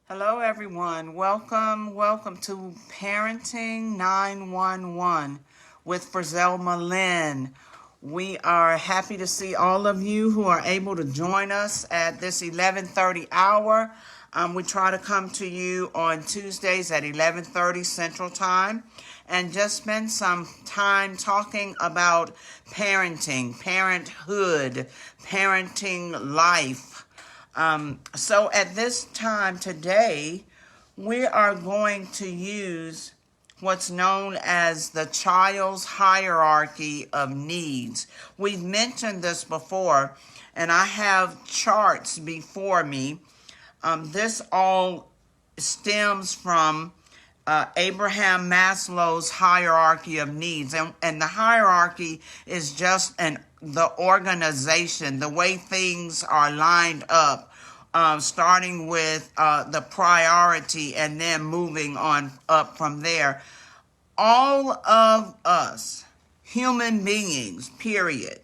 Hello, everyone. Welcome to Parenting911 with Frizelma Lynn. We are happy to see all of you who are able to join us at this 11:30 hour. We try to come to you on Tuesdays at 11:30 Central Time and just spend some time talking about parenting, parenthood, parenting life. So at this time today, we are going to use what's known as the child's hierarchy of needs. We've mentioned this before, and I have charts before me. This all stems from Abraham Maslow's hierarchy of needs. And the hierarchy is just the organization, the way things are lined up, starting with the priority and then moving on up from there. All of us, human beings, period,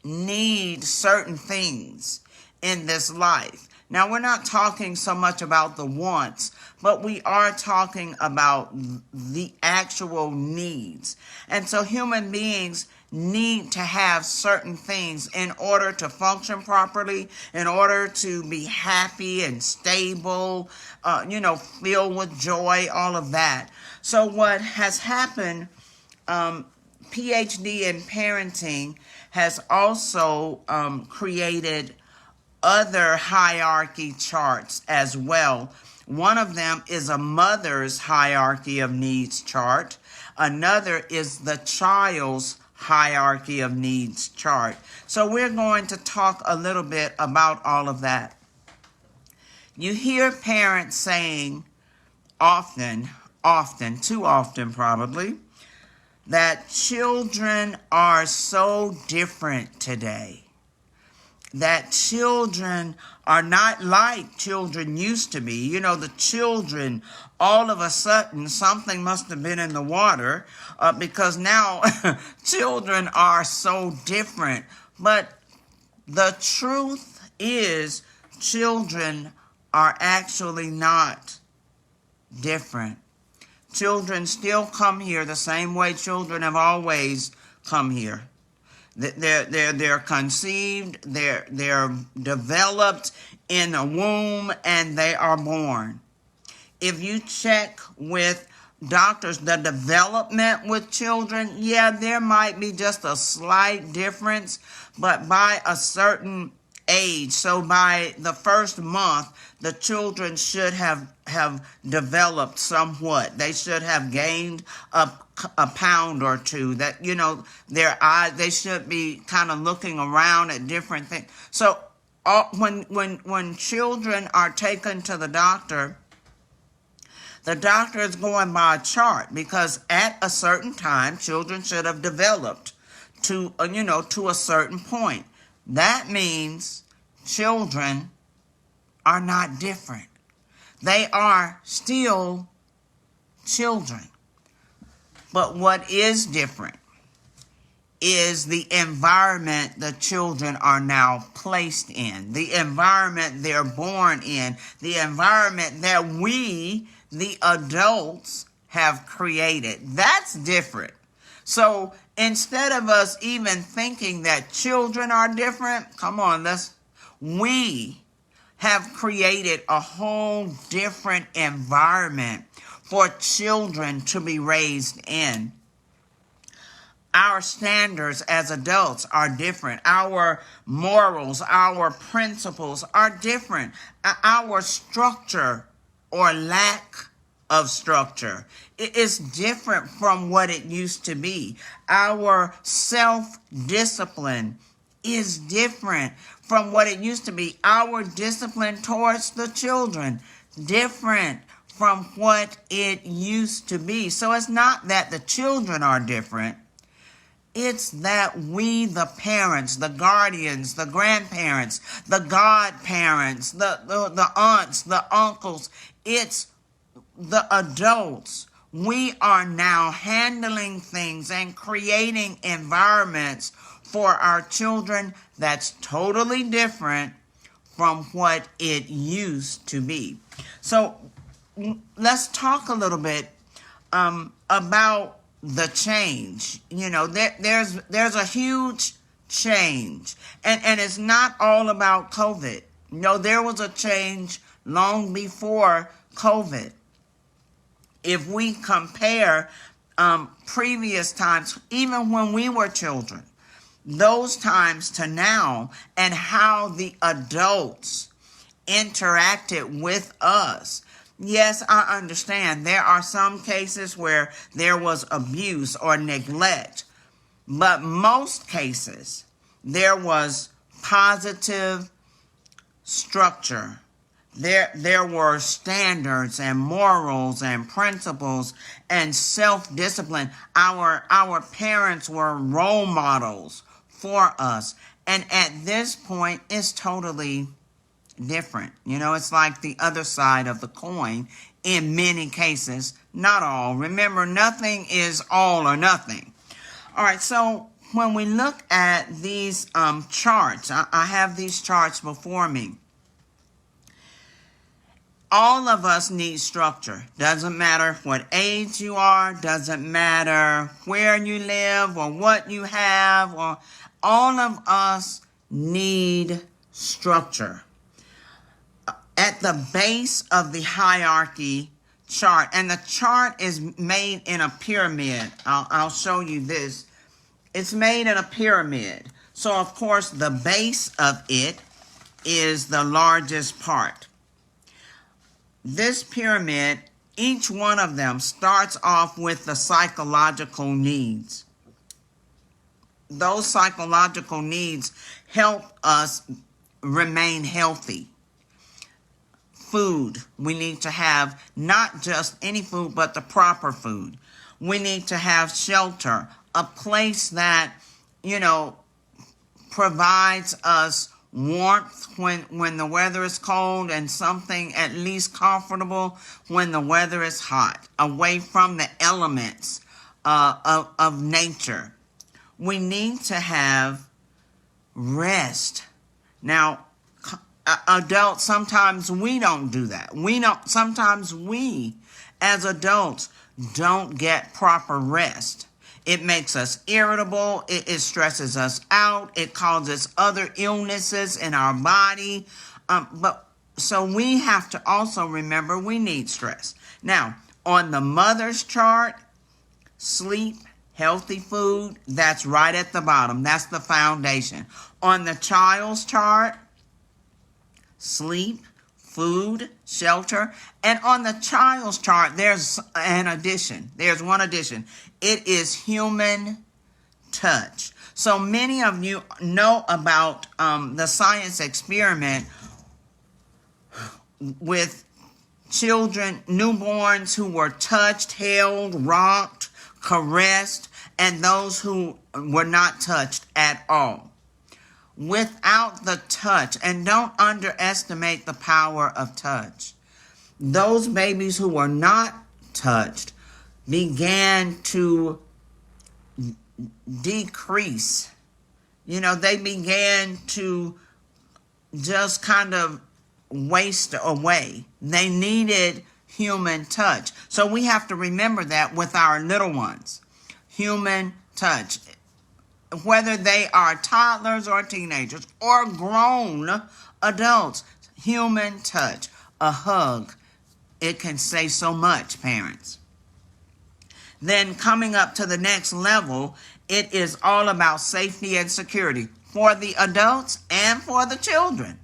need certain things in this life. Now, we're not talking so much about the wants, but we are talking about the actual needs. And so human beings need to have certain things in order to function properly, in order to be happy and stable, filled with joy, all of that. So what has happened, PhD in parenting has also created other hierarchy charts as well. One of them is a mother's hierarchy of needs chart. Another is the child's hierarchy of needs chart. So we're going to talk a little bit about all of that. You hear parents saying often, too often probably, that children are so different today. That children are not like children used to be. You know, the children, all of a sudden, something must have been in the water because now children are so different. But the truth is, children are actually not different. Children still come here the same way children have always come here. They're conceived, they're developed in a womb, and they are born. If you check with doctors, the development with children, yeah, there might be just a slight difference, but by a certain age, so by the first month, the children should have developed somewhat. They should have gained a pound or two. That, their eyes, they should be kind of looking around at different things. So when children are taken to the doctor is going by a chart, because at a certain time, children should have developed to a certain point. That means children are not different. They are still children. But what is different is the environment the children are now placed in, the environment they're born in, the environment that we, the adults, have created. That's different. So instead of us even thinking that children are different, come on, we have created a whole different environment for children to be raised in. Our standards as adults are different. Our morals, our principles are different. Our structure or lack of structure is different from what it used to be. Our self-discipline is different from what it used to be. Our discipline towards the children, different from what it used to be. So it's not that the children are different. It's that we, the parents, the guardians, the grandparents, the godparents, the aunts, the uncles, it's the adults. We are now handling things and creating environments for our children that's totally different from what it used to be. So let's talk a little bit about the change. There's a huge change, and it's not all about COVID. There was a change long before COVID. If we compare previous times, even when we were children, those times to now, and how the adults interacted with us. Yes, I understand there are some cases where there was abuse or neglect, but most cases there was positive structure. There were standards and morals and principles and self-discipline. Our parents were role models for us. And at this point, it's totally different. It's like the other side of the coin in many cases, not all. Remember, nothing is all or nothing. All right, so when we look at these charts, I have these charts before me. All of us need structure. Doesn't matter what age you are, doesn't matter where you live or what you have, or all of us need structure. At the base of the hierarchy chart, and the chart is made in a pyramid. I'll show you this. It's made in a pyramid. So, of course, the base of it is the largest part. This pyramid, each one of them starts off with the psychological needs. Those psychological needs help us remain healthy. Food, we need to have not just any food, but the proper food. We need to have shelter, a place that, provides us warmth when the weather is cold, and something at least comfortable when the weather is hot, away from the elements of nature. We need to have rest. Now, adults, sometimes we don't do that. Sometimes we, as adults, don't get proper rest. It makes us irritable. It stresses us out. It causes other illnesses in our body. So we have to also remember we need stress. Now, on the mother's chart, sleep, healthy food, that's right at the bottom. That's the foundation. On the child's chart, sleep, food, shelter. And on the child's chart, there's an addition. There's one addition. It is human touch. So many of you know about the science experiment with children, newborns who were touched, held, rocked, caressed, and those who were not touched at all. Without the touch, and don't underestimate the power of touch, those babies who were not touched began to decrease. They began to just kind of waste away. They needed human touch. So we have to remember that with our little ones. Human touch. Whether they are toddlers or teenagers or grown adults, human touch, a hug, it can say so much, parents. Then coming up to the next level, it is all about safety and security for the adults and for the children.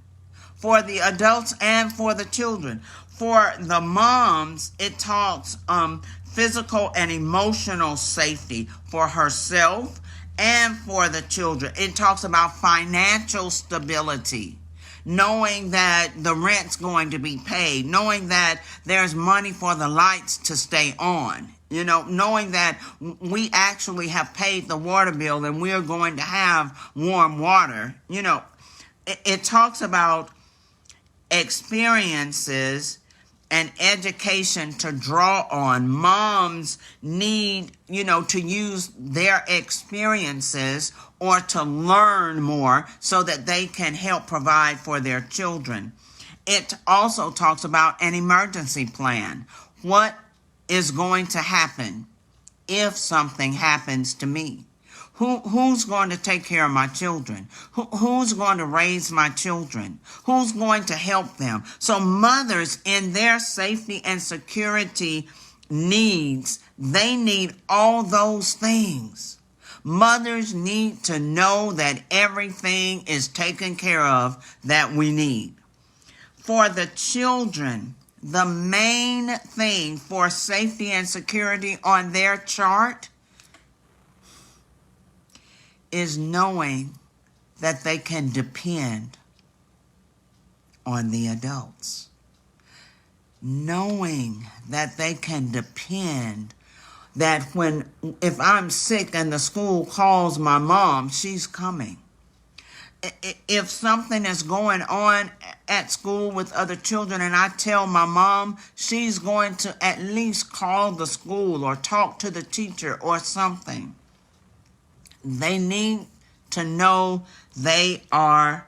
For the adults and for the children. For the moms, it talks physical and emotional safety for herself and for the children. It talks about financial stability, knowing that the rent's going to be paid, knowing that there's money for the lights to stay on, knowing that we actually have paid the water bill and we're going to have warm water. It talks about experiences and education to draw on. Moms need, to use their experiences or to learn more so that they can help provide for their children. It also talks about an emergency plan. What is going to happen if something happens to me? Who's going to take care of my children? Who's going to raise my children? Who's going to help them? So mothers, in their safety and security needs, they need all those things. Mothers need to know that everything is taken care of that we need. For the children, the main thing for safety and security on their chart is knowing that they can depend on the adults. Knowing that they can depend, that if I'm sick and the school calls my mom, she's coming. If something is going on at school with other children and I tell my mom, she's going to at least call the school or talk to the teacher or something. They need to know they are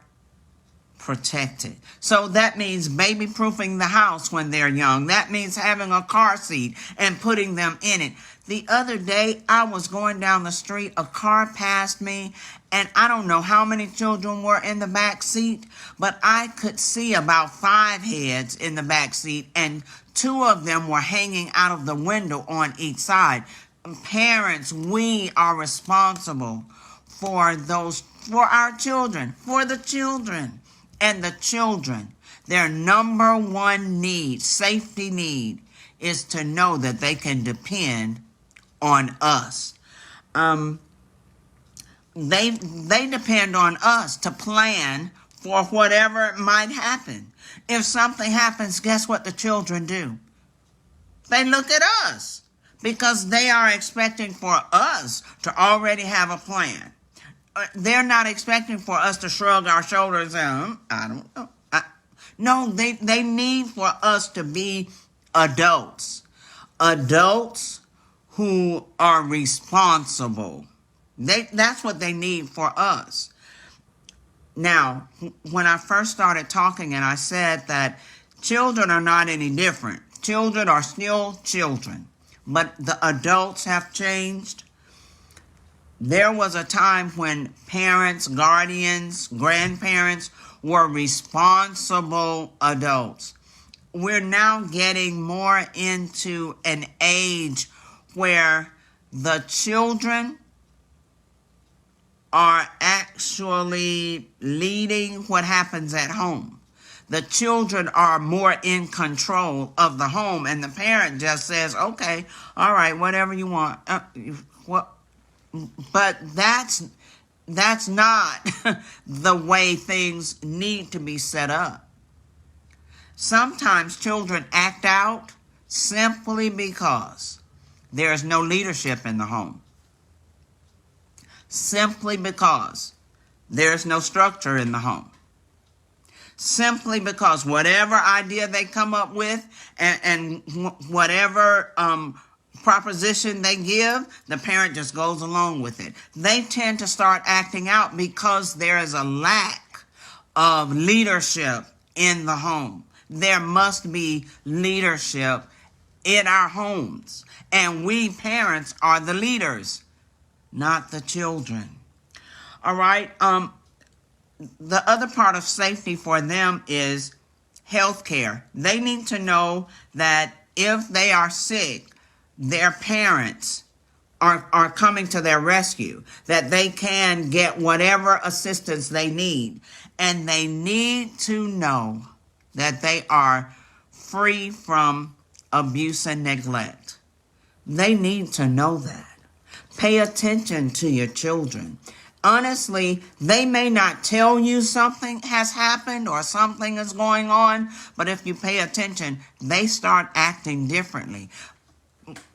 protected. So that means baby-proofing the house when they're young. That means having a car seat and putting them in it. The other day, I was going down the street, a car passed me, and I don't know how many children were in the back seat, but I could see about 5 heads in the back seat, and 2 of them were hanging out of the window on each side. Parents, we are responsible for our children, for the children. And the children, their number one need, safety need, is to know that they can depend on us. They depend on us to plan for whatever might happen. If something happens, guess what the children do? They look at us, because they are expecting for us to already have a plan. They're not expecting for us to shrug our shoulders and, I don't know. No, they need for us to be adults. Adults who are responsible. That's what they need for us. Now, when I first started talking and I said that children are not any different. Children are still children. But the adults have changed. There was a time when parents, guardians, grandparents were responsible adults. We're now getting more into an age where the children are actually leading what happens at home. The children are more in control of the home, and the parent just says, okay, all right, whatever you want. But that's not the way things need to be set up. Sometimes children act out simply because there is no leadership in the home. Simply because there's no structure in the home. Simply because whatever idea they come up with and whatever proposition they give, the parent just goes along with it. They tend to start acting out because there is a lack of leadership in the home. There must be leadership in our homes. And we parents are the leaders, not the children. All right. The other part of safety for them is health care. They need to know that if they are sick, their parents are coming to their rescue, that they can get whatever assistance they need. And they need to know that they are free from abuse and neglect. They need to know that. Pay attention to your children. Honestly, they may not tell you something has happened or something is going on, but if you pay attention, they start acting differently.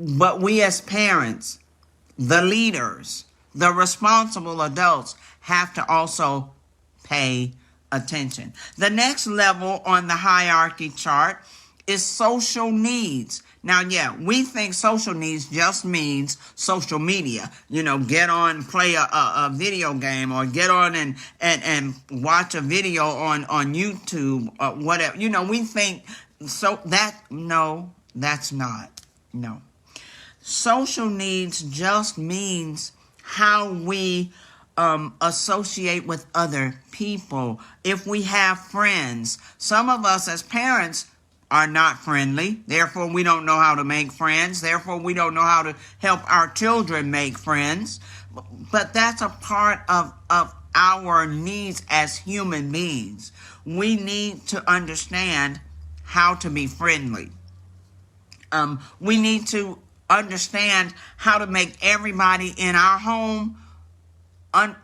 But we as parents, the leaders, the responsible adults, have to also pay attention. The next level on the hierarchy chart is social needs. Now, yeah, we think social needs just means social media. Get on, play a video game, or get on and watch a video on YouTube, or whatever. We think so no, that's not. No. Social needs just means how we associate with other people. If we have friends, some of us as parents are not friendly. Therefore, we don't know how to make friends. Therefore, we don't know how to help our children make friends. But that's a part of our needs as human beings. We need to understand how to be friendly. We need to understand how to make everybody in our home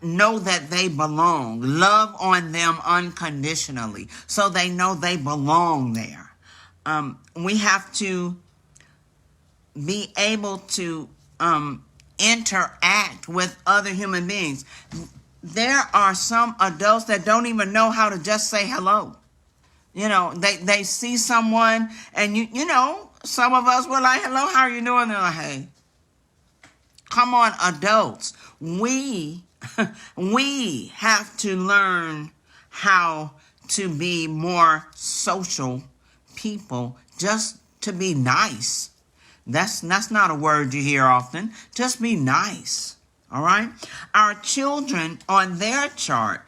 know that they belong. Love on them unconditionally so they know they belong there. We have to be able to interact with other human beings. There are some adults that don't even know how to just say hello. They see someone, and some of us were like, hello, how are you doing? They're like, hey. Come on, adults. We have to learn how to be more social people, just to be nice. That's not a word you hear often. Just be nice. All right? Our children on their chart,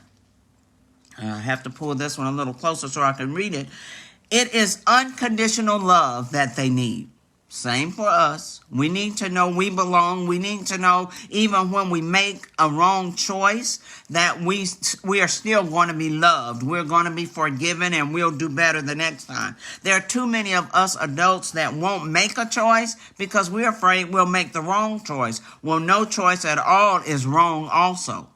I have to pull this one a little closer so I can read it. It is unconditional love that they need. Same for us. We need to know we belong. We need to know even when we make a wrong choice that we are still going to be loved. We're going to be forgiven, and we'll do better the next time. There are too many of us adults that won't make a choice because we're afraid we'll make the wrong choice. Well, no choice at all is wrong also.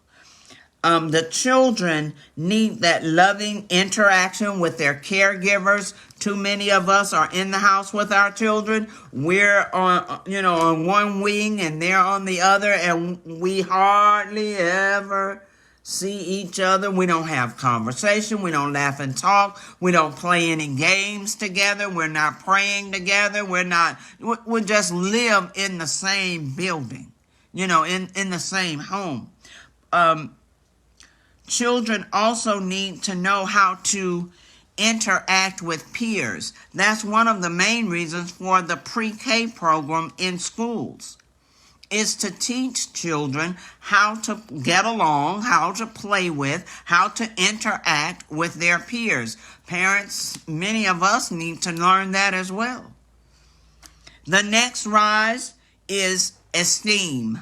The children need that loving interaction with their caregivers. Too many of us are in the house with our children. We're on one wing and they're on the other, and we hardly ever see each other. We don't have conversation. We don't laugh and talk. We don't play any games together. We're not praying together. We just live in the same building, in the same home. Children also need to know how to interact with peers. That's one of the main reasons for the pre-K program in schools, is to teach children how to get along, how to play with, how to interact with their peers. Parents, many of us need to learn that as well. The next rise is esteem.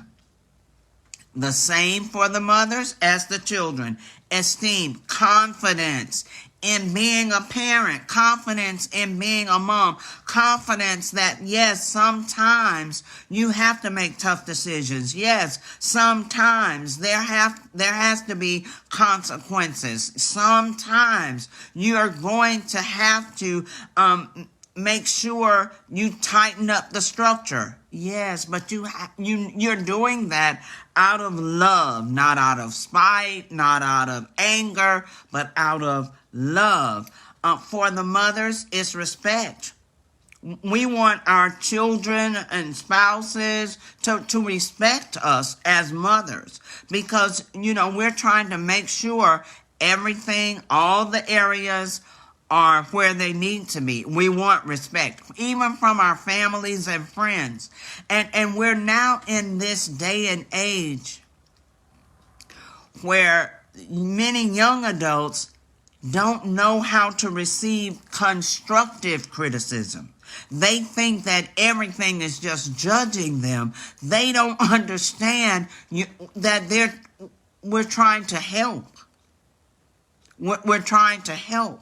The same for the mothers as the children. Esteem, confidence in being a parent, confidence in being a mom, confidence that, yes, sometimes you have to make tough decisions. Yes, sometimes there has to be consequences. Sometimes you are going to have to make sure you tighten up the structure. Yes, but you're doing that out of love, not out of spite, not out of anger, but out of love. For the mothers, it's respect. We want our children and spouses to respect us as mothers because, we're trying to make sure everything, all the areas are where they need to be. We want respect, even from our families and friends. And we're now in this day and age where many young adults don't know how to receive constructive criticism. They think that everything is just judging them. They don't understand that we're trying to help. We're trying to help.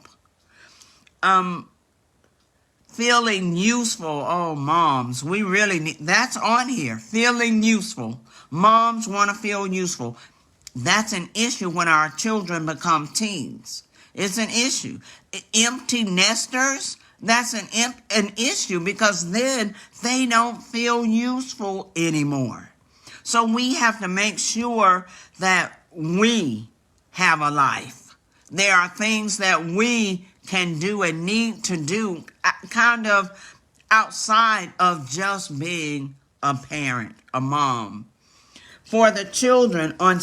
Feeling useful. Oh, moms, we really need, that's on here. Feeling useful. Moms want to feel useful. That's an issue when our children become teens. It's an issue. Empty nesters, that's an issue because then they don't feel useful anymore. So we have to make sure that we have a life. There are things that we can do and need to do kind of outside of just being a parent, a mom. For the children on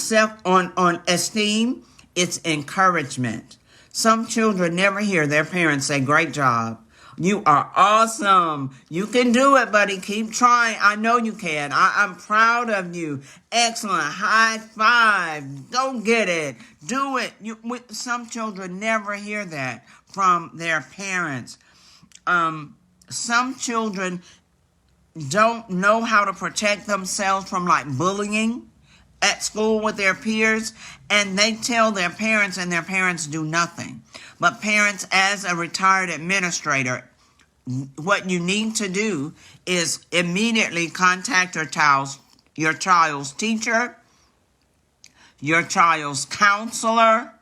esteem, it's encouragement. Some children never hear their parents say, "Great job. You are awesome. You can do it, buddy. Keep trying. I know you can. I'm proud of you. Excellent. High five. Go get it. Do it." Some children never hear that from their parents. Some children don't know how to protect themselves from like bullying at school with their peers, and they tell their parents and their parents do nothing. But parents, as a retired administrator, what you need to do is immediately contact your child's teacher, your child's counselor.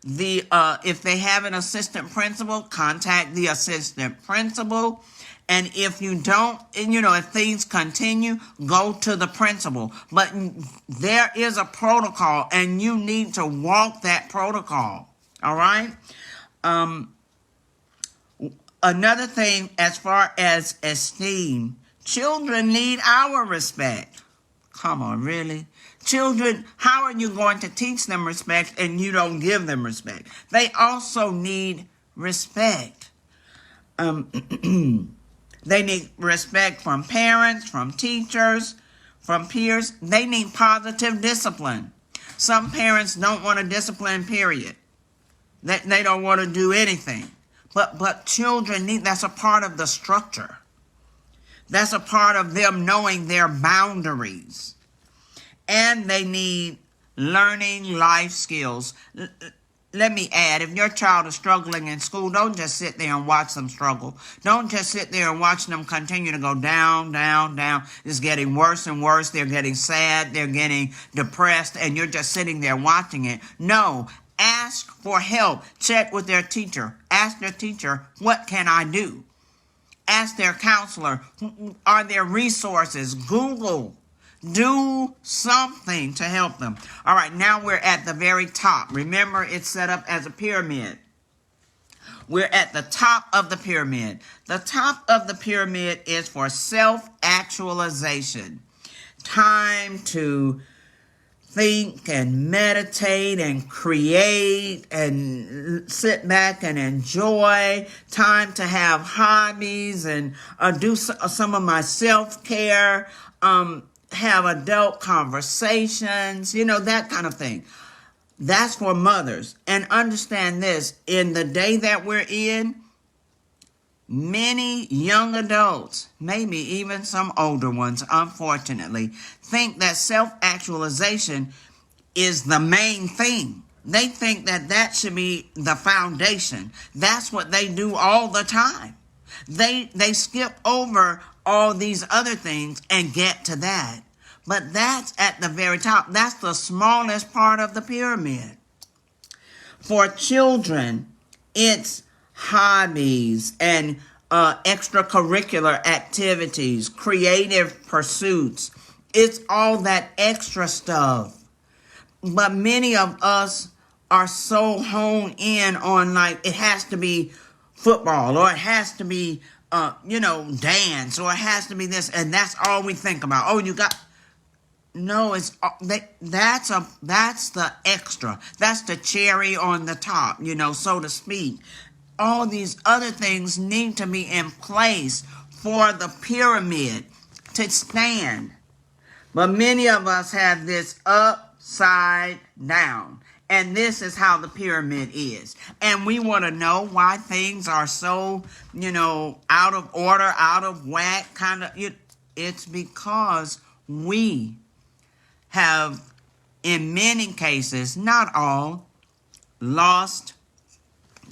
If they have an assistant principal, contact the assistant principal. And if you don't, if things continue, go to the principal. But there is a protocol, and you need to walk that protocol. All right? Another thing, as far as esteem, children need our respect. Come on, really? Children, how are you going to teach them respect and you don't give them respect? They also need respect. They need respect from parents, from teachers, from peers. They need positive discipline. Some parents don't want to discipline, period. They don't want to do anything. But children need, that's a part of the structure. That's a part of them knowing their boundaries. And they need learning life skills. Let me add, if your child is struggling in school, don't just sit there and watch them struggle. Don't just sit there and watch them continue to go down, down, down. It's getting worse and worse. They're getting sad. They're getting depressed, and you're just sitting there watching it. No, ask for help. Check with their teacher. Ask their teacher, what can I do? Ask their counselor, are there resources? Google. Do something to help them. All right, now we're at the very top. Remember, it's set up as a pyramid. We're at the top of the pyramid. The top of the pyramid is for self-actualization. Time to think and meditate and create and sit back and enjoy. Time to have hobbies and do some of my self-care. Have adult conversations, that kind of thing. That's for mothers. And understand this, in the day that we're in, many young adults, maybe even some older ones, unfortunately, think that self-actualization is the main thing. They think that should be the foundation. That's what they do all the time. They skip over all these other things and get to that. But that's at the very top. That's the smallest part of the pyramid. For children, it's hobbies and extracurricular activities, creative pursuits. It's all that extra stuff. But many of us are so honed in on, like, it has to be football, or it has to be dance, or it has to be this, and that's all we think about. No, that's the extra. That's the cherry on the top, so to speak. All these other things need to be in place for the pyramid to stand. But many of us have this upside down. And this is how the pyramid is. And we want to know why things are so, out of order, out of whack, it's because we have, in many cases, not all, lost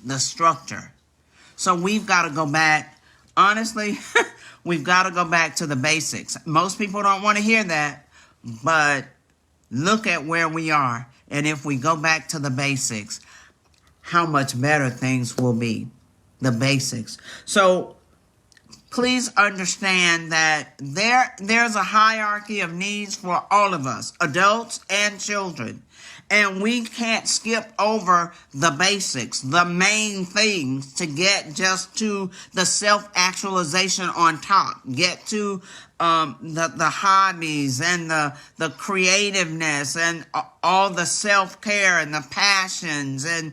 the structure. So we've got to go back. Honestly, we've got to go back to the basics. Most people don't want to hear that, but look at where we are. And if we go back to the basics, how much better things will be. The basics. So please understand that there's a hierarchy of needs for all of us, adults and children. And we can't skip over the basics, the main things to get just to the self-actualization on top. Get to the hobbies and the creativeness and all the self-care and the passions and,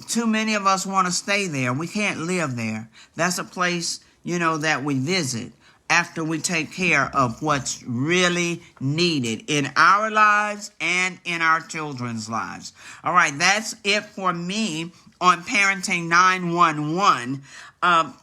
too many of us want to stay there. We can't live there. That's a place, that we visit after we take care of what's really needed in our lives and in our children's lives. All right, that's it for me on Parenting 911.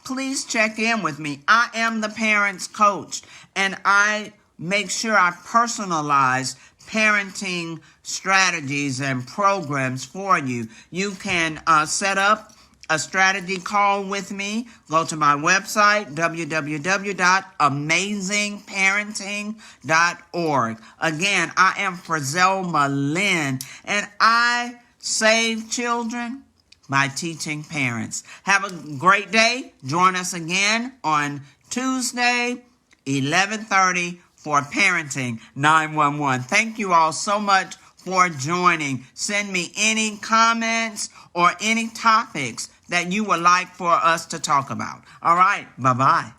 Please check in with me. I am the parents coach, and I make sure I personalize parenting strategies and programs for you. You can set up a strategy call with me. Go to my website, www.amazingparenting.org. Again, I am Frizelma Lynn, and I save children by teaching parents. Have a great day. Join us again on Tuesday, 11:30 for Parenting 911. Thank you all so much for joining. Send me any comments or any topics that you would like for us to talk about. All right, bye-bye.